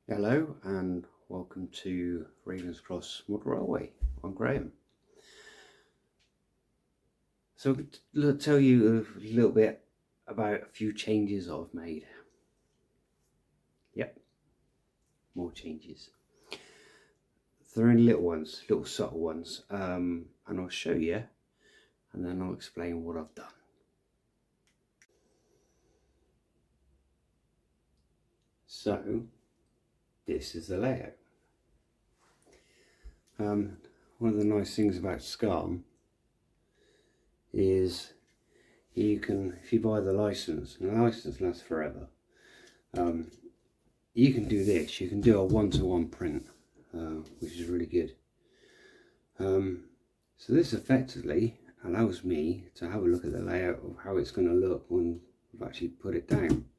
Hello and welcome to Ravenscross Model Railway. I'm Graham. So I'll tell you a little bit about a few changes I've made. Yep, more changes. They're only little ones, little subtle ones, and I'll show you and then I'll explain what I've done. So this is the layout. One of the nice things about Scarm is you can, if you buy the license, and the license lasts forever, you can do this. You can do a one-to-one print, which is really good. So this effectively allows me to have a look at the layout of how it's going to look when I've actually put it down.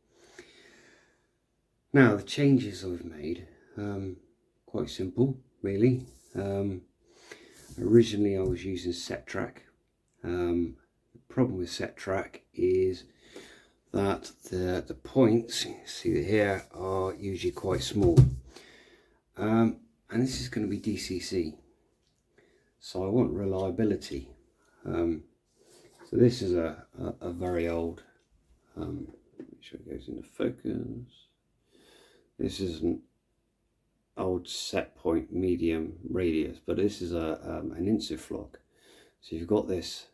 Now the changes I've made, quite simple really. Originally I was using set track. The problem with set track is that the points, you see here, are usually quite small, and this is going to be DCC, so I want reliability. So this is a very old, make sure it goes into focus. This is an old set point medium radius, but this is an Insuflock. So you've got this,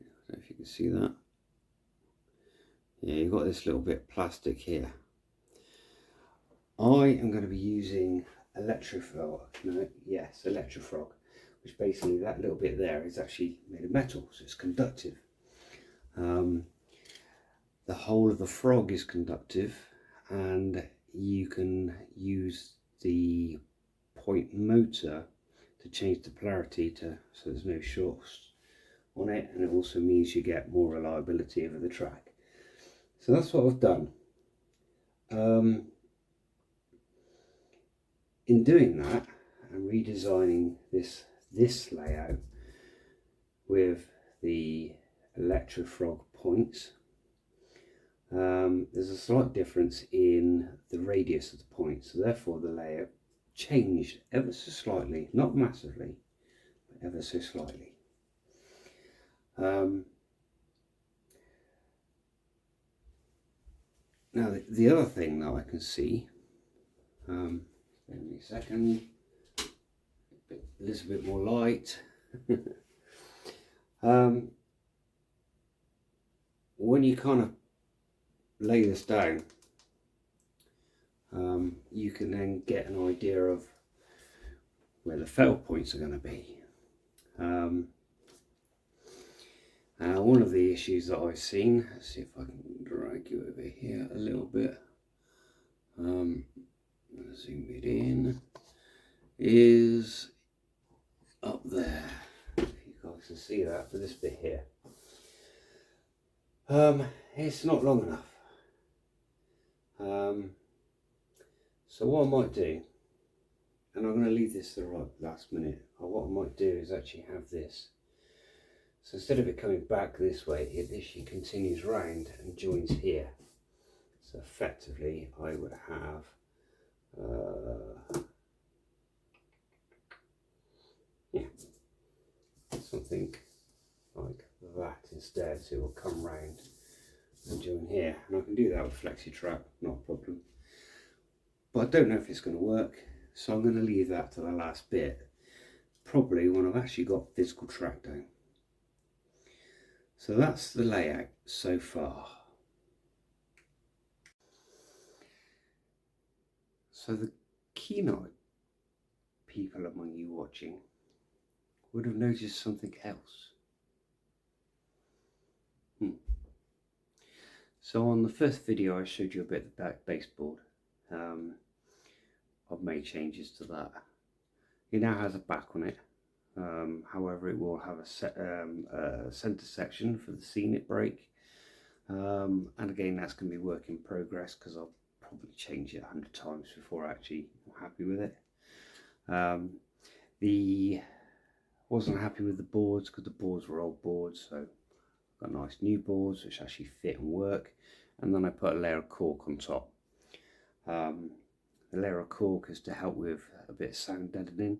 I don't know if you can see that. Yeah, you've got this little bit of plastic here. I am going to be using Electrofrog, Electrofrog, which basically that little bit there is actually made of metal, so it's conductive. The whole of the frog is conductive, and you can use the point motor to change the polarity so there's no shorts on it, and it also means you get more reliability over the track. So that's what I've done. In doing that and redesigning this layout with the Electrofrog points, there's a slight difference in the radius of the points, so therefore the layout changed ever so slightly, not massively, but ever so slightly. Now the other thing that I can see, give me a second, a little bit more light. When you kind of lay this down, you can then get an idea of where the fail points are going to be. One of the issues that I've seen, let's see if I can drag you over here a little bit, zoom it in, is up there. If you guys can see that, for this bit here. It's not long enough. So what I might do, and I'm going to leave this to the right last minute, what I might do is actually have this. So instead of it coming back this way, it literally continues round and joins here. So effectively I would have something like that instead, so it will come round and join here, and I can do that with FlexiTrack, not a problem. But I don't know if it's going to work, so I'm going to leave that to the last bit, probably when I've actually got physical track down. So that's the layout so far. So the keynote people among you watching would have noticed something else. So on the first video I showed you a bit about baseboard. I've made changes to that. It now has a back on it. However, it will have a centre section for the scenic brake, and again that's going to be work in progress because I'll probably change it 100 times before I actually am happy with it. Wasn't happy with the boards because the boards were old boards, so I've got nice new boards which actually fit and work, and then I put a layer of cork on top. layer of cork is to help with a bit of sound deadening,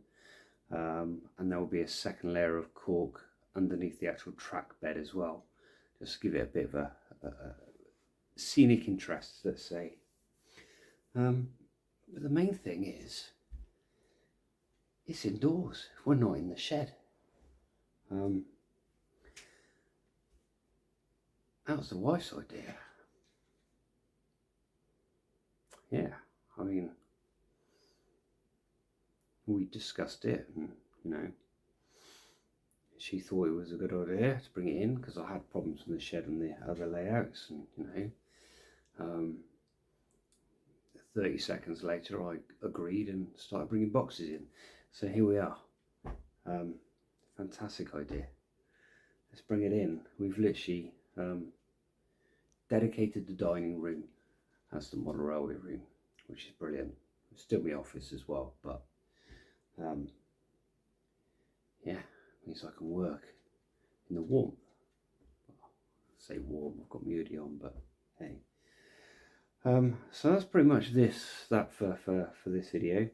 and there will be a second layer of cork underneath the actual track bed as well, just to give it a bit of a scenic interest, let's say. But the main thing is, it's indoors. We're not in the shed. That was the wife's idea. Yeah, I mean, we discussed it, and you know, she thought it was a good idea to bring it in because I had problems with the shed and the other layouts, and you know, 30 seconds later I agreed and started bringing boxes in. So here we are. Fantastic idea. Let's bring it in. We've literally dedicated the dining room as the model railway room, which is brilliant. It's still my office as well, but yeah, means I can work in the warmth. Well, I say warm, I've got my hoodie on, but hey. So that's pretty much that for this video.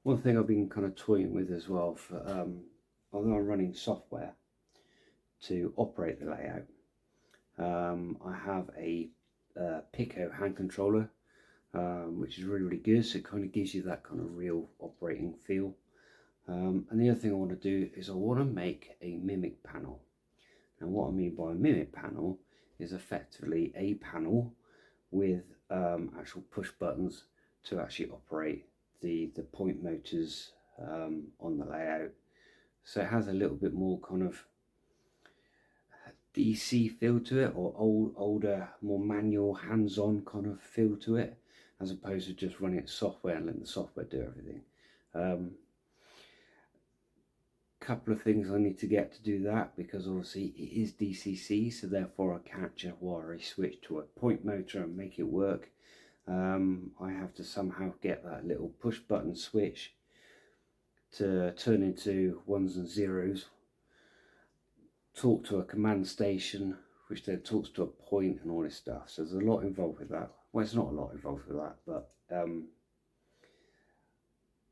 One thing I've been kind of toying with as well, although I'm running software to operate the layout, I have a Pico hand controller, which is really good, so it kind of gives you that kind of real operating feel. And the other thing I want to do is I want to make a mimic panel. And what I mean by a mimic panel is effectively a panel with actual push buttons to actually operate the point motors on the layout. So it has a little bit more kind of DC feel to it, or older, more manual, hands-on kind of feel to it, as opposed to just running it software and letting the software do everything. Couple of things I need to get to do that, because obviously it is DCC, so therefore I can't just wire a switch to a point motor and make it work. I have to somehow get that little push button switch to turn into ones and zeros, talk to a command station, which then talks to a point, and all this stuff. So there's a lot involved with that. Well, it's not a lot involved with that, but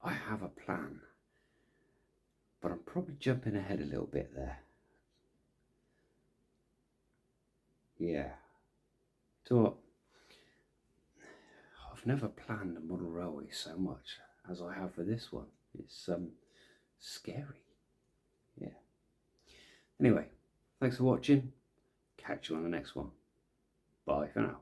I have a plan. But I'm probably jumping ahead a little bit there. Yeah. So I've never planned a model railway so much as I have for this one. It's scary. Yeah. Anyway, thanks for watching. Catch you on the next one. Bye for now.